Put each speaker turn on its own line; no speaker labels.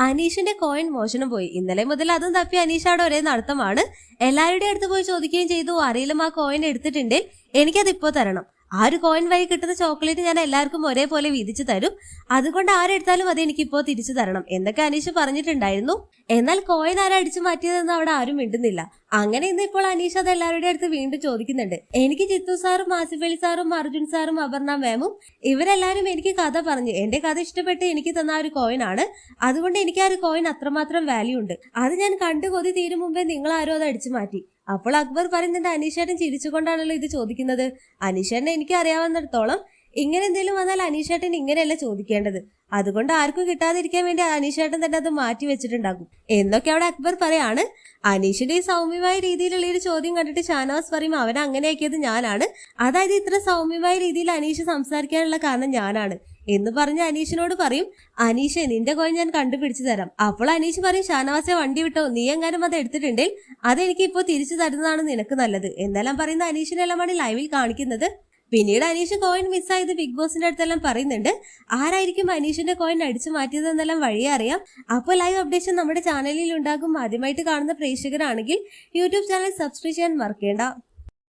അനീഷിന്റെ കോയിൻ മോഷണം പോയി. ഇന്നലെ മുതൽ അതും തപ്പി അനീഷ് അവിടെ ഒരേ നടത്തമാണ്. എല്ലാവരുടെയും അടുത്ത് പോയി ചോദിക്കുകയും ചെയ്തു, ആരെങ്കിലും ആ കോയിൻ എടുത്തിട്ടുണ്ടെങ്കിൽ എനിക്കത് ഇപ്പോ തരണം. ആ ഒരു കോയിൻ വഴി കിട്ടുന്ന ചോക്ലേറ്റ് ഞാൻ എല്ലാവർക്കും ഒരേപോലെ വീതിച്ചു തരും. അതുകൊണ്ട് ആരെടുത്താലും അത് എനിക്കിപ്പോ തിരിച്ചു തരണം എന്നൊക്കെ അനീഷ് പറഞ്ഞിട്ടുണ്ടായിരുന്നു. എന്നാൽ കോയിൻ ആരാ അടിച്ചു മാറ്റിയതെന്ന് അവിടെ ആരും മിണ്ടുന്നില്ല. അങ്ങനെ ഇന്ന് ഇപ്പോൾ അനീഷ് അത് എല്ലാവരുടെ അടുത്ത് വീണ്ടും ചോദിക്കുന്നുണ്ട്. എനിക്ക് ചിത്തു സാറും ആസിഫ് അലി സാറും അർജുൻ സാറും അപർണ മാമും ഇവരെല്ലാരും എനിക്ക് കഥ പറഞ്ഞു. എന്റെ കഥ ഇഷ്ടപ്പെട്ട് എനിക്ക് തന്ന ഒരു കോയിൻ ആണ്. അതുകൊണ്ട് എനിക്ക് ആ ഒരു കോയിൻ അത്രമാത്രം വാല്യൂ ഉണ്ട്. അത് ഞാൻ കണ്ടു കൊതി തീരും മുമ്പേ നിങ്ങൾ ആരോ അത് അടിച്ചു മാറ്റി. അപ്പോൾ അക്ബർ പറയുന്നുണ്ട്, അനീഷേട്ടൻ ചിരിച്ചുകൊണ്ടാണല്ലോ ഇത് ചോദിക്കുന്നത്. അനീഷേട്ടനെ എനിക്ക് അറിയാവുന്നിടത്തോളം ഇങ്ങനെ എന്തെങ്കിലും വന്നാൽ അനീഷേട്ടൻ ഇങ്ങനെയല്ല ചോദിക്കേണ്ടത്. അതുകൊണ്ട് ആർക്കും കിട്ടാതിരിക്കാൻ വേണ്ടി അനീഷേട്ടൻ തന്നെ അത് മാറ്റി വെച്ചിട്ടുണ്ടാകും എന്നൊക്കെ അവിടെ അക്ബർ പറയാണ്. അനീഷിന്റെ ഈ സൗമ്യമായ രീതിയിലുള്ള ഒരു ചോദ്യം കണ്ടിട്ട് ഷാനവാസ് പറയും, അവനെ അങ്ങനെയാക്കിയത് ഞാനാണ്. അതായത് ഇത്ര സൗമ്യമായ രീതിയിൽ അനീഷ് സംസാരിക്കാനുള്ള കാരണം ഞാനാണ് എന്ന് പറഞ്ഞ് അനീഷിനോട് പറയും, അനീഷെ നിന്റെ കോയിൻ ഞാൻ കണ്ടുപിടിച്ചു തരാം. അപ്പോൾ അനീഷ് പറയും, ഷാനവാസെ വണ്ടി വിട്ടോ, നീ എങ്ങാനും അത് എടുത്തിട്ടുണ്ടെങ്കിൽ അതെനിക്ക് ഇപ്പോൾ തിരിച്ചു തരുന്നതാണ് നിനക്ക് നല്ലത് എന്നെല്ലാം പറയുന്ന അനീഷിനെല്ലാമാണ് ലൈവിൽ കാണിക്കുന്നത്. പിന്നീട് അനീഷ് കോയിൻ മിസ്സായത് ബിഗ് ബോസിന്റെ അടുത്തെല്ലാം പറയുന്നുണ്ട്. ആരായിരിക്കും അനീഷിന്റെ കോയിൻ അടിച്ചു മാറ്റിയതെന്നെല്ലാം വഴിയെ അറിയാം. അപ്പോൾ ലൈവ് അപ്ഡേഷൻ നമ്മുടെ ചാനലിൽ ഉണ്ടാകും. ആദ്യമായിട്ട് കാണുന്ന പ്രേക്ഷകരാണെങ്കിൽ യൂട്യൂബ് ചാനൽ സബ്സ്ക്രൈബ് ചെയ്യാൻ മറക്കേണ്ട.